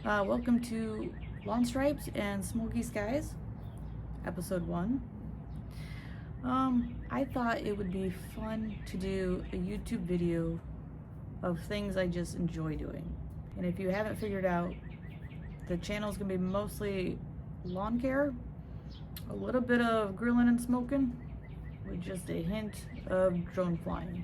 Welcome to Lawn Stripes and Smoky Skies, episode 1. I thought it would be fun to do a YouTube video of things I just enjoy doing. And if you haven't figured out, the channel is going to be mostly lawn care, a little bit of grilling and smoking, with just a hint of drone flying.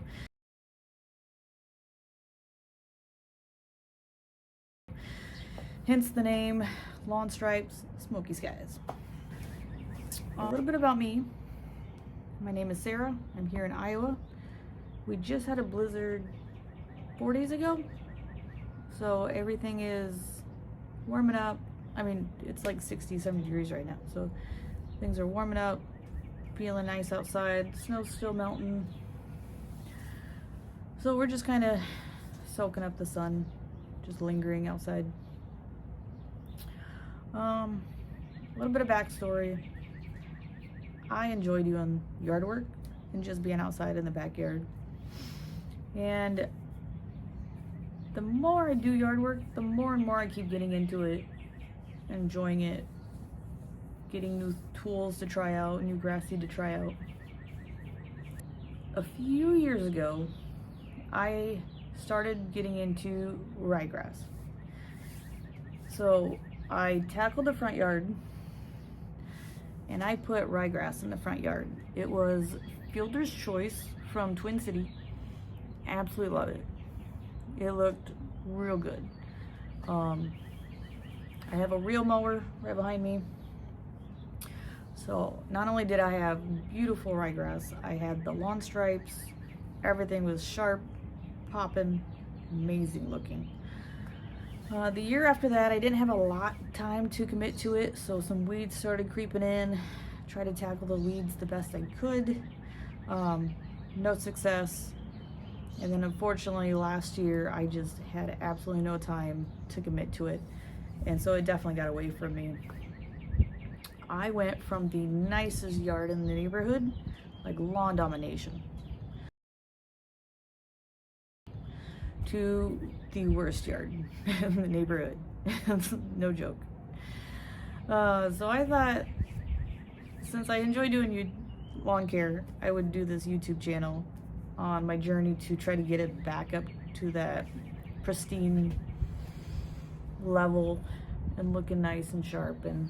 Hence the name, Lawn Stripes, Smoky Skies. A little bit about me. My name is Sarah. I'm here in Iowa. We just had a blizzard 4 days ago, so everything is warming up. I mean, it's like 60, 70 degrees right now, so things are warming up, feeling nice outside. Snow's still melting, so we're just kind of soaking up the sun, just lingering outside. A little bit of backstory. I enjoy doing yard work and just being outside in the backyard. And the more I do yard work, the more and more I keep getting into it, enjoying it, getting new tools to try out, new grass seed to try out. A few years ago, I started getting into ryegrass. So I tackled the front yard and I put ryegrass in the front yard. It was Fielder's Choice from Twin City. Absolutely love it. It looked real good. I have a reel mower right behind me. So not only did I have beautiful ryegrass, I had the lawn stripes. Everything was sharp, popping, amazing looking. The year after that, I didn't have a lot of time to commit to it, so some weeds started creeping in. Tried to tackle the weeds the best I could. No success. And then unfortunately last year, I just had absolutely no time to commit to it. And so it definitely got away from me. I went from the nicest yard in the neighborhood, like lawn domination, to the worst yard in the neighborhood. No joke. So I thought, since I enjoy doing lawn care, I would do this YouTube channel on my journey to try to get it back up to that pristine level and looking nice and sharp. And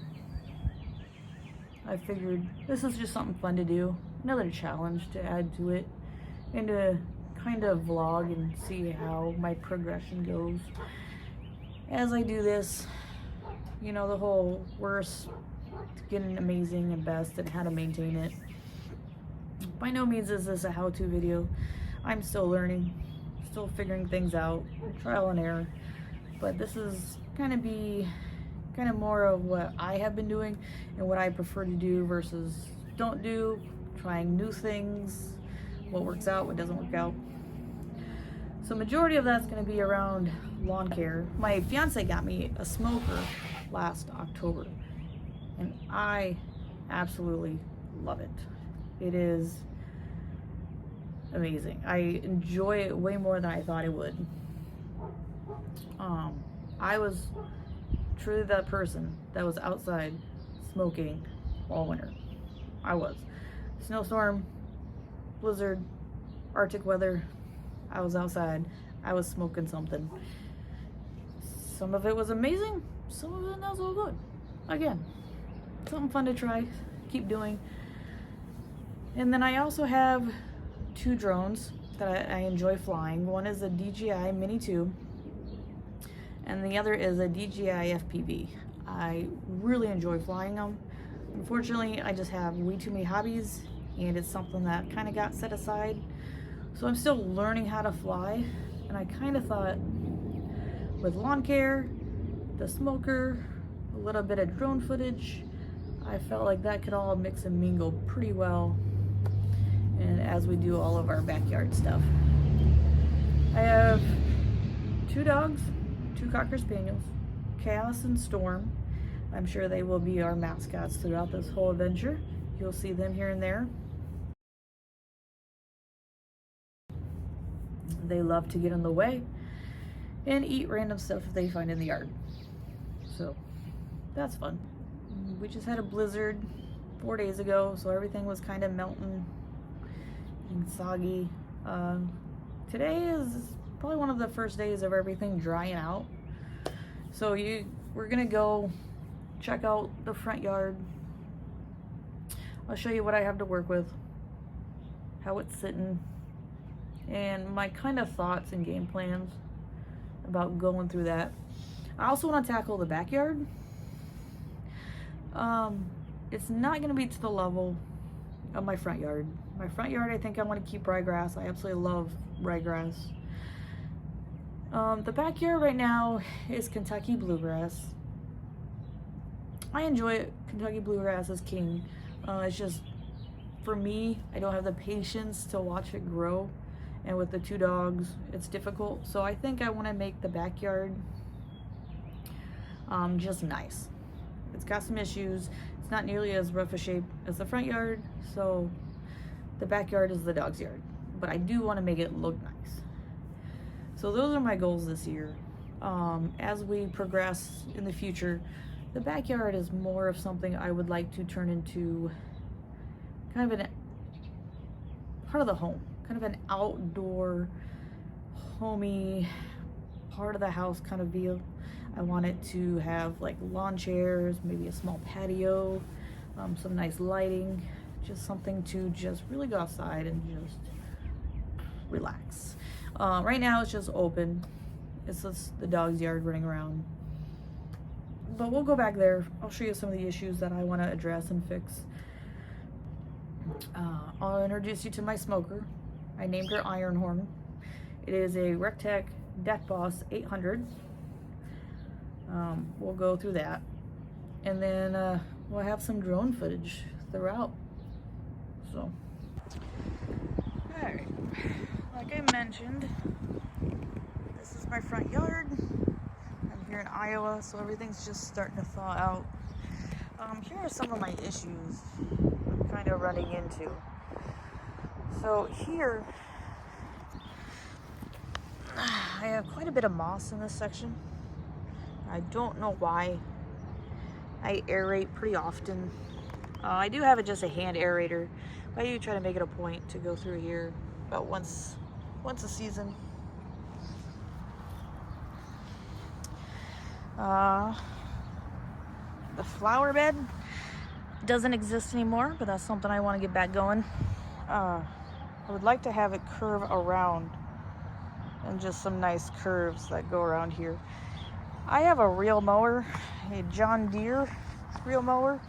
I figured this is just something fun to do, another challenge to add to it, and to kind of vlog and see how my progression goes as I do this. You know, the whole worst to getting amazing and best and how to maintain it. By no means is this a how-to video. I'm still learning, still figuring things out, trial and error. But this is kind of more of what I have been doing and what I prefer to do versus don't do, trying new things, what works out, what doesn't work out. So majority of that's going to be around lawn care. My fiance got me a smoker last October, and I absolutely love it. It is amazing. I enjoy it way more than I thought I would. I was truly that person that was outside smoking all winter. I was. Snowstorm, blizzard, Arctic weather, I was outside. I was smoking something. Some of it was amazing, some of it not so good. Again, something fun to try, keep doing. And then I also have 2 drones that I enjoy flying. One is a DJI Mini 2, and the other is a DJI FPV. I really enjoy flying them. Unfortunately, I just have way too many hobbies, and it's something that kind of got set aside. So I'm still learning how to fly, and I kind of thought with lawn care, the smoker, a little bit of drone footage, I felt like that could all mix and mingle pretty well, and as we do all of our backyard stuff. I have 2 dogs, 2 Cocker Spaniels, Chaos and Storm. I'm sure they will be our mascots throughout this whole adventure. You'll see them here and there. They love to get in the way and eat random stuff they find in the yard. so that's fun. We just had a blizzard 4 days ago, so everything was kind of melting and soggy. Today is probably one of the first days of everything drying out. So we're gonna go check out the front yard. I'll show you what I have to work with, how it's sitting, and my kind of thoughts and game plans about going through that. I also want to tackle the backyard. It's not going to be to the level of my front yard. My front yard, I think I want to keep ryegrass. I absolutely love ryegrass. The backyard right now is Kentucky bluegrass. I enjoy it. Kentucky bluegrass is king. It's just, for me, I don't have the patience to watch it grow. And with the 2 dogs, it's difficult. So I think I want to make the backyard just nice. It's got some issues. It's not nearly as rough a shape as the front yard, so the backyard is the dog's yard. But I do want to make it look nice. So those are my goals this year. As we progress in the future, the backyard is more of something I would like to turn into kind of an part of the home, kind of an outdoor, homey part of the house kind of deal. I want it to have like lawn chairs, maybe a small patio, some nice lighting, just something to just really go outside and just relax. Right now it's just open. It's just the dog's yard running around. But we'll go back there. I'll show you some of the issues that I want to address and fix. I'll introduce you to my smoker. I named her Ironhorn. It is a Rectech Deck Boss 800. We'll go through that, and then we'll have some drone footage throughout. So, alright, like I mentioned, this is my front yard. I'm here in Iowa, so everything's just starting to thaw out. Here are some of my issues I'm kind of running into. So here, I have quite a bit of moss in this section. I don't know why. I aerate pretty often. I do have just a hand aerator, but I do try to make it a point to go through here about once a season. The flower bed doesn't exist anymore, but that's something I want to get back going. I would like to have it curve around, and just some nice curves that go around here. I have a reel mower, a John Deere reel mower.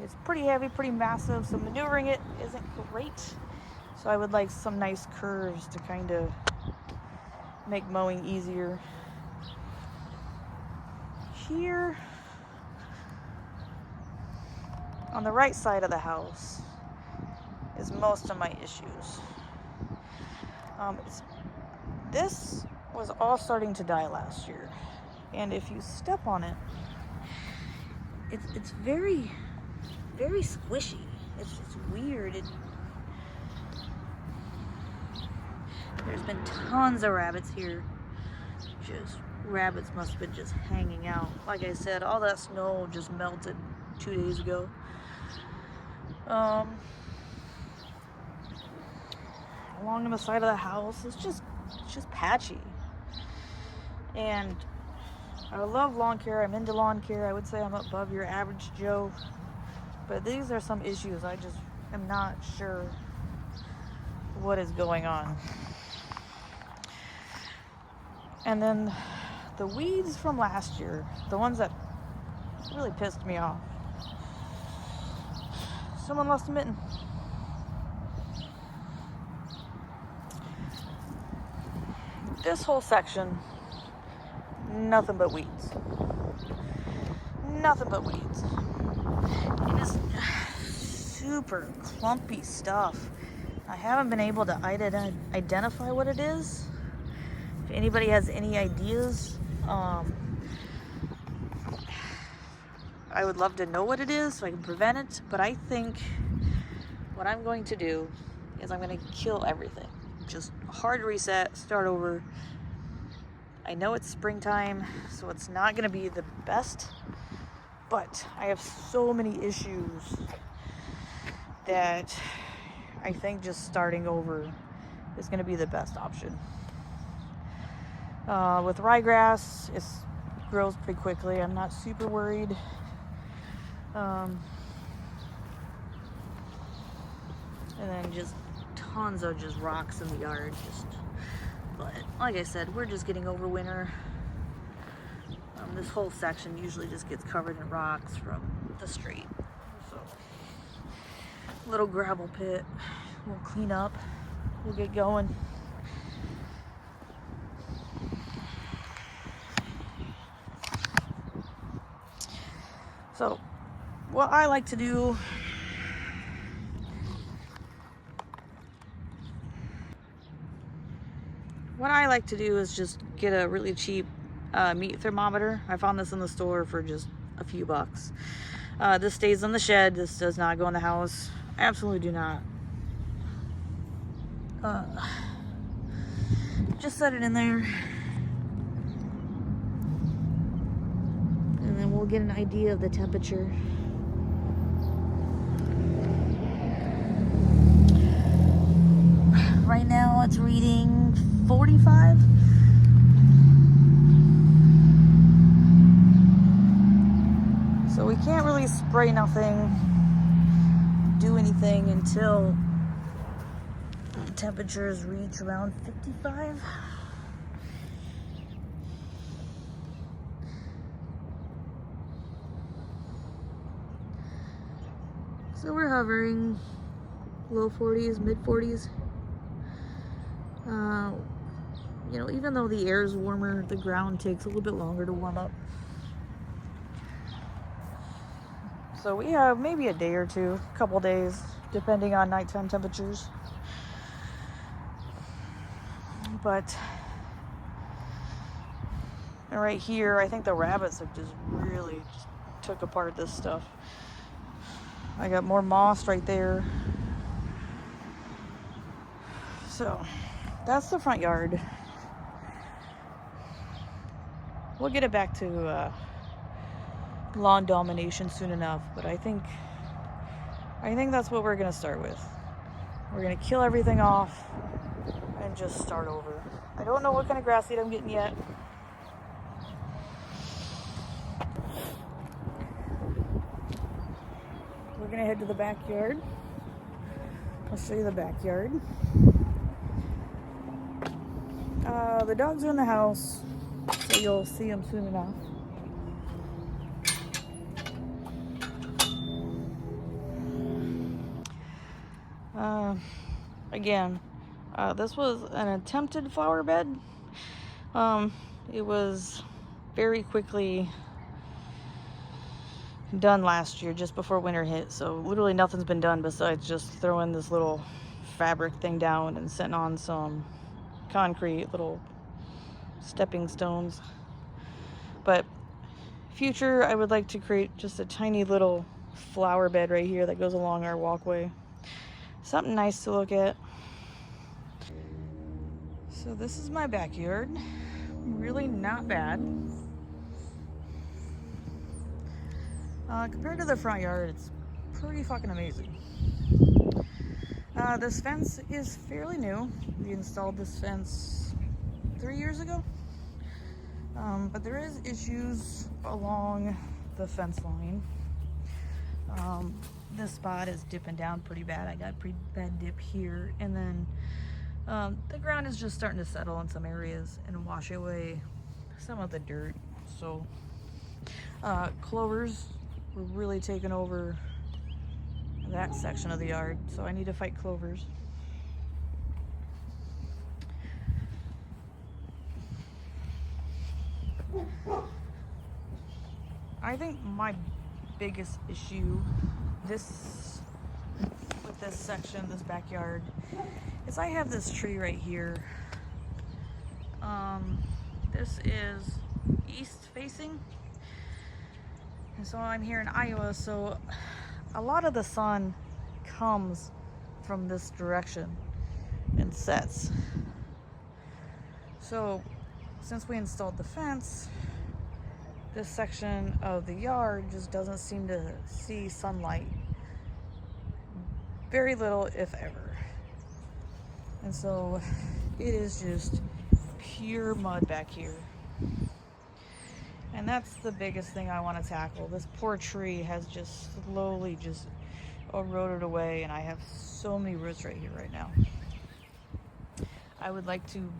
It's pretty heavy, pretty massive, so maneuvering it isn't great. So I would like some nice curves to kind of make mowing easier. Here, on the right side of the house, is most of my issues. This was all starting to die last year. And if you step on it, it's very, very squishy. It's weird. There's been tons of rabbits here. Rabbits must have been just hanging out. Like I said, all that snow just melted 2 days ago. Along the side of the house, it's just patchy. And I love lawn care. I'm into lawn care. I would say I'm above your average Joe. But these are some issues. I just am not sure what is going on. And then the weeds from last year, the ones that really pissed me off. Someone lost a mitten. This whole section, nothing but weeds. Nothing but weeds. It is super clumpy stuff. I haven't been able to identify what it is. If anybody has any ideas, I would love to know what it is so I can prevent it. But I think what I'm going to do is I'm going to kill everything. Just hard reset, start over. I know it's springtime, so it's not going to be the best But I have so many issues that I think just starting over is going to be the best option. With ryegrass, it grows pretty quickly. I'm not super worried. And then just tons of just rocks in the yard. But like I said, we're just getting over winter. This whole section usually just gets covered in rocks from the street. So, little gravel pit. We'll clean up. We'll get going. So, what I like to do is just get a really cheap meat thermometer. I found this in the store for just a few bucks. This stays in the shed. This does not go in the house. Absolutely do not. Just set it in there. And then we'll get an idea of the temperature. Right now it's reading 45. So we can't really spray nothing, do anything until temperatures reach around 55. So we're hovering low 40s, mid 40s. You know, even though the air is warmer, the ground takes a little bit longer to warm up. So we have maybe a day or two, a couple days, depending on nighttime temperatures. But right here, I think the rabbits have just really took apart this stuff. I got more moss right there. So that's the front yard. We'll get it back to lawn domination soon enough, but I think that's what we're gonna start with. We're gonna kill everything off and just start over. I don't know what kind of grass seed I'm getting yet. We're gonna head to the backyard. I'll show you the backyard. The dogs are in the house, so you'll see them soon enough. Again, this was an attempted flower bed. It was very quickly done last year, just before winter hit. So literally nothing's been done besides just throwing this little fabric thing down and setting on some concrete, little stepping stones. But future, I would like to create just a tiny little flower bed right here that goes along our walkway. Something nice to look at. So this is my backyard. Really not bad. Compared to the front yard, it's pretty fucking amazing. This fence is fairly new. We installed this fence 3 years ago. But there is issues along the fence line. This spot is dipping down pretty bad. I got a pretty bad dip here. And then the ground is just starting to settle in some areas and wash away some of the dirt. So clovers were really taking over that section of the yard. So I need to fight clovers. I think my biggest issue with this section, this backyard, is I have this tree right here. This is east facing, and so I'm here in Iowa, so a lot of the sun comes from this direction and sets. So since we installed the fence, this section of the yard just doesn't seem to see sunlight. Very little, if ever. And so it is just pure mud back here. And that's the biggest thing I want to tackle. This poor tree has just slowly just eroded away, and I have so many roots right here right now. I would like to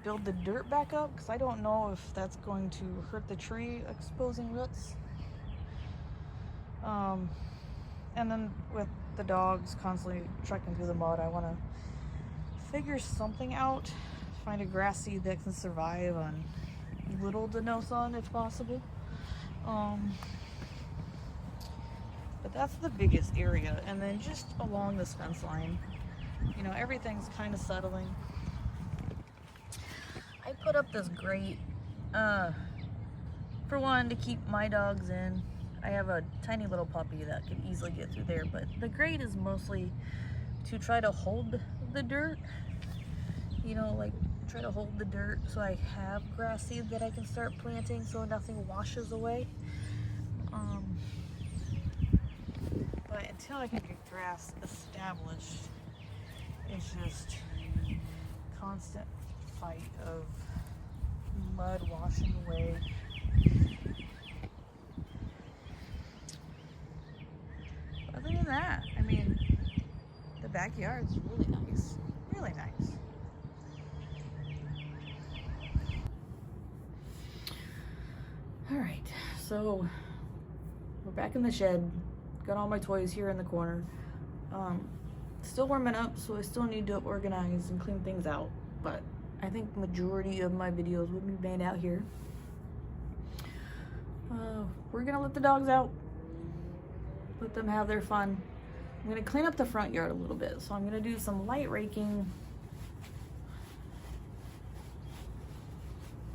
build the dirt back up because I don't know if that's going to hurt the tree exposing roots. And then with the dogs constantly trekking through the mud, I want to figure something out, find a grass seed that can survive on little to no sun if possible. But that's the biggest area. And then just along this fence line, you know, everything's kind of settling. I put up this grate, for one, to keep my dogs in. I have a tiny little puppy that could easily get through there, but the grate is mostly to try to hold the dirt, you know, like try to hold the dirt so I have grass seed that I can start planting so nothing washes away. But until I can get grass established, it's just constant fight of mud washing away. Other than that, I mean, the backyard's really nice. Really nice. Alright, so we're back in the shed. Got all my toys here in the corner. Still warming up, so I still need to organize and clean things out. But I think the majority of my videos will be made out here. We're gonna let the dogs out. Let them have their fun. I'm gonna clean up the front yard a little bit. So I'm gonna do some light raking.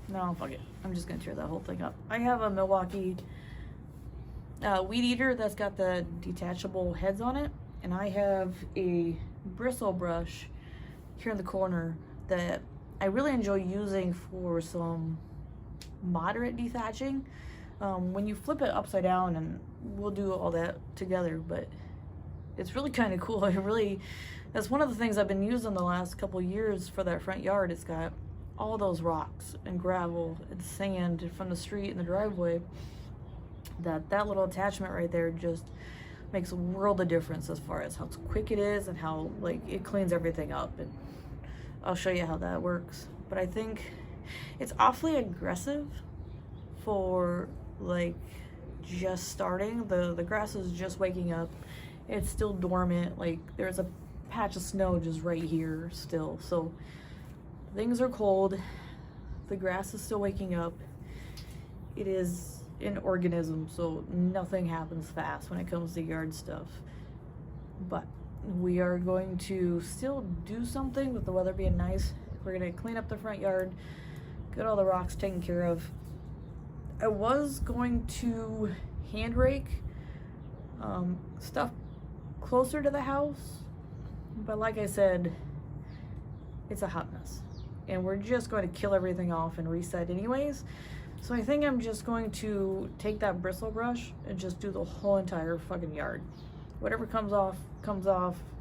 No, fuck it. I'm just gonna tear that whole thing up. I have a Milwaukee weed eater that's got the detachable heads on it. And I have a bristle brush here in the corner that I really enjoy using for some moderate dethatching. When you flip it upside down, and we'll do all that together, but it's really kind of cool. That's one of the things I've been using the last couple years for that front yard. It's got all those rocks and gravel and sand from the street and the driveway. That little attachment right there just makes a world of difference as far as how quick it is and how like it cleans everything up. And I'll show you how that works. But I think it's awfully aggressive for like just starting. The grass is just waking up. It's still dormant. Like there's a patch of snow just right here still. So things are cold. The grass is still waking up. It is an organism, so nothing happens fast when it comes to yard stuff. But we are going to still do something with the weather being nice. We're gonna clean up the front yard, get all the rocks taken care of. I was going to hand rake stuff closer to the house, but like I said, it's a hot mess and we're just going to kill everything off and reset anyways. So I think I'm just going to take that bristle brush and just do the whole entire fucking yard. Whatever comes off,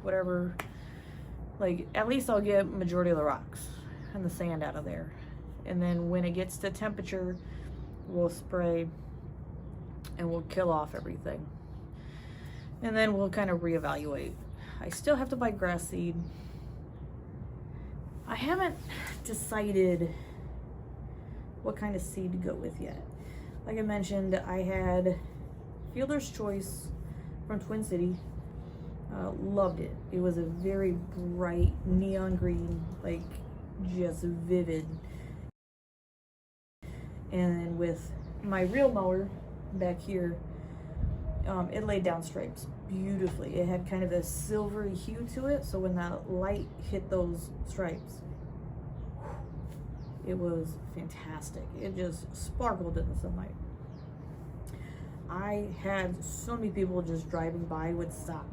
whatever. Like, at least I'll get majority of the rocks and the sand out of there. And then when it gets to temperature, we'll spray and we'll kill off everything. And then we'll kind of reevaluate. I still have to buy grass seed. I haven't decided what kind of seed to go with yet. Like I mentioned, I had Fielder's Choice from Twin City. Loved it. It was a very bright neon green, like just vivid. And then with my real mower back here, it laid down stripes beautifully. It had kind of a silvery hue to it, so when that light hit those stripes, it was fantastic. It just sparkled in the sunlight. I had so many people just driving by would stop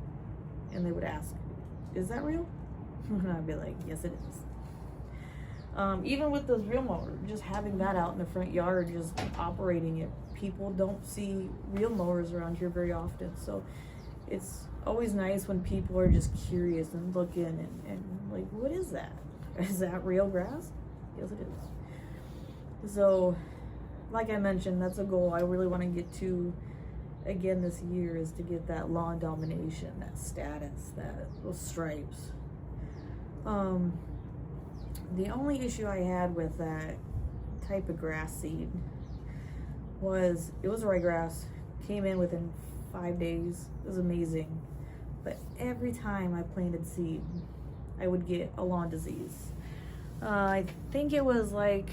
and they would ask, "Is that real?" And I'd be like, "Yes, it is." Even with this reel mower, just having that out in the front yard, just operating it. People don't see reel mowers around here very often, so it's always nice when people are just curious and looking and like, what is that? Is that real grass? Yes, it is. So, like I mentioned, that's a goal I really want to get to again this year, is to get that lawn domination, that status, those stripes. The only issue I had with that type of grass seed was it was ryegrass, came in within 5 days. It was amazing. But every time I planted seed, I would get a lawn disease. I think it was like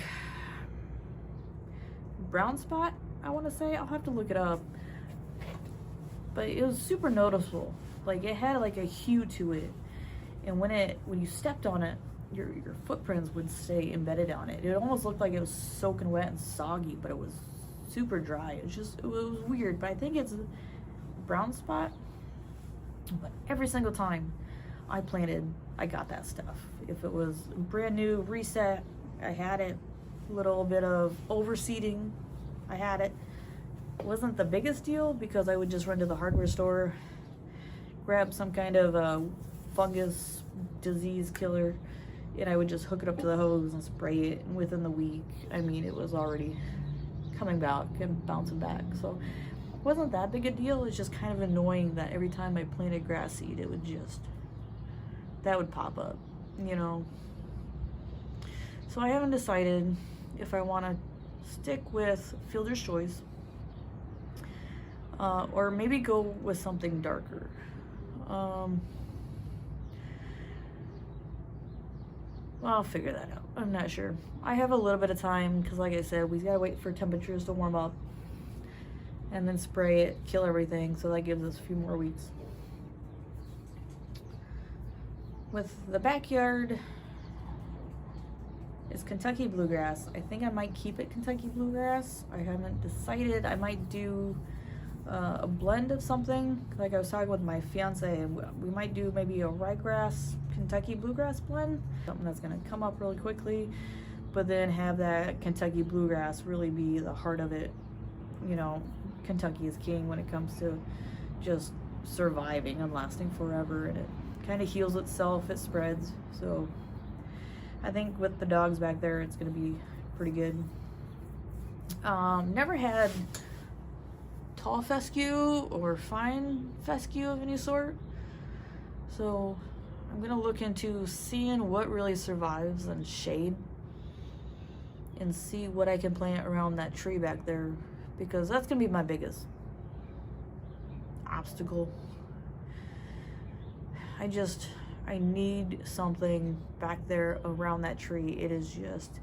brown spot, I want to say. I'll have to look it up. But it was super noticeable. Like, it had like a hue to it. And when you stepped on it, your footprints would stay embedded on it. It almost looked like it was soaking wet and soggy, but it was super dry. It was weird, but I think it's a brown spot. But every single time I planted, I got that stuff. If it was brand new, reset, I had it. A little bit of overseeding, I had it. It wasn't the biggest deal because I would just run to the hardware store, grab some kind of fungus disease killer, and I would just hook it up to the hose and spray it. And within the week, I mean, it was already coming back and bouncing back. So it wasn't that big a deal. It's just kind of annoying that every time I planted grass seed, it would that would pop up, you know. So I haven't decided if I want to stick with Fielder's Choice or maybe go with something darker. Well, I'll figure that out. I'm not sure. I have a little bit of time because, like I said, we gotta wait for temperatures to warm up and then spray it, kill everything. So that gives us a few more weeks. With the backyard, it's Kentucky bluegrass. I think I might keep it Kentucky bluegrass. I haven't decided. I might do a blend of something. Like I was talking with my fiance, we might do maybe a ryegrass Kentucky bluegrass blend, something that's going to come up really quickly, but then have that Kentucky bluegrass really be the heart of it. You know, Kentucky is king when it comes to just surviving and lasting forever, and it kind of heals itself, it spreads. So I think with the dogs back there, it's going to be pretty good. Never had tall fescue or fine fescue of any sort, so I'm gonna look into seeing what really survives in shade and see what I can plant around that tree back there, because that's gonna be my biggest obstacle. I need something back there around that tree. It is just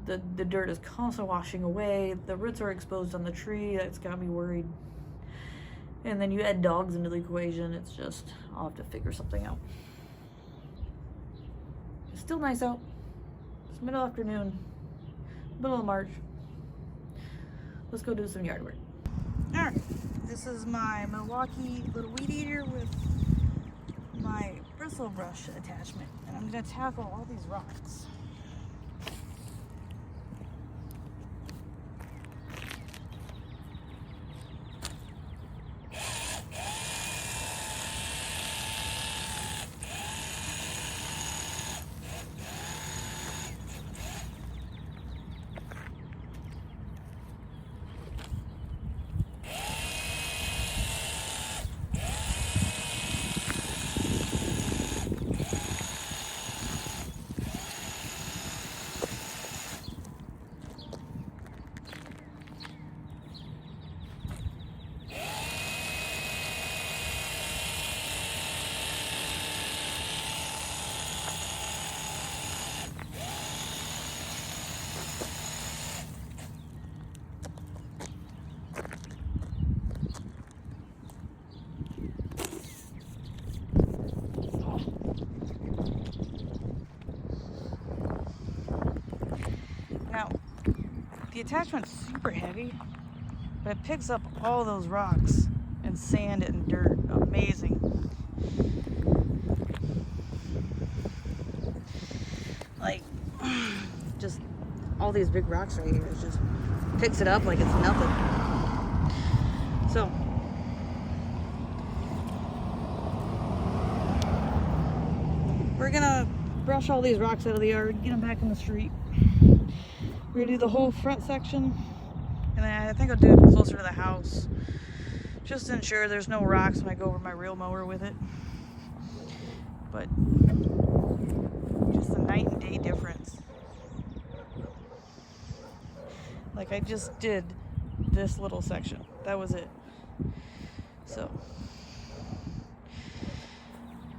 the dirt is constantly washing away. The roots are exposed on the tree. That's got me worried. And then you add dogs into the equation. It's just, I'll have to figure something out. It's still nice out. It's middle afternoon, middle of March. Let's go do some yard work. All right, this is my Milwaukee little weed eater with my bristle brush attachment, and I'm gonna tackle all these rocks. Now, the attachment's super heavy, but it picks up all those rocks and sand and dirt. Amazing. Like, just all these big rocks right here. It just picks it up like it's nothing. So we're gonna brush all these rocks out of the yard, get them back in the street. We're gonna do the whole front section, and then I think I'll do it closer to the house, just to ensure there's no rocks when I go over my reel mower with it. But just a night and day difference. Like, I just did this little section. That was it. So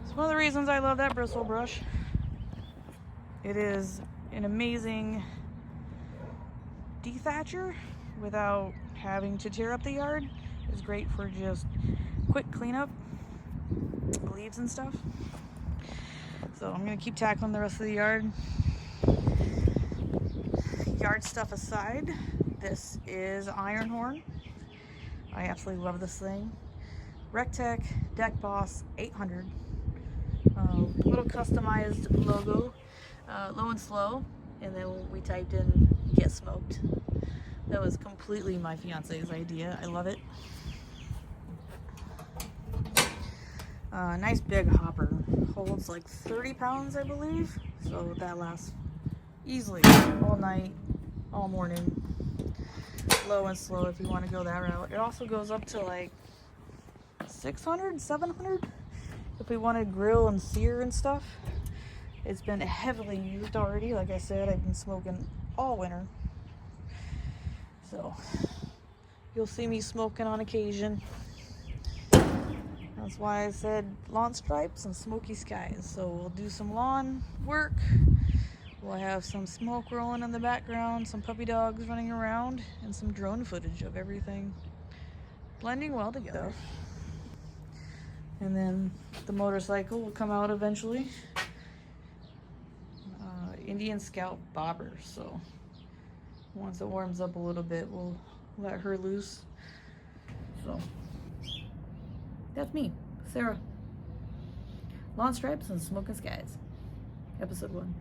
it's one of the reasons I love that bristle brush. It is an amazing dethatcher without having to tear up the yard. It's great for just quick cleanup, leaves and stuff. So I'm gonna keep tackling the rest of the yard. Yard stuff aside, this is Iron Horn. I absolutely love this thing. Rectech Deck Boss 800. Little customized logo, low and slow, and then we typed in "get smoked." That was completely my fiance's idea. I love it. Nice big hopper, holds like 30 pounds, I believe, so that lasts easily all night, all morning. Low and slow if you want to go that route. It also goes up to like 600, 700 if we want to grill and sear and stuff. It's been heavily used already. Like I said, I've been smoking all winter, so you'll see me smoking on occasion. That's why I said lawn stripes and smoky skies. So we'll do some lawn work. We'll have some smoke rolling in the background, some puppy dogs running around, and some drone footage of everything blending well together. And then the motorcycle will come out eventually. Indian Scout bobber. So once it warms up a little bit, we'll let her loose. So that's me, Sarah. Lawn stripes and smoking skies. Episode 1.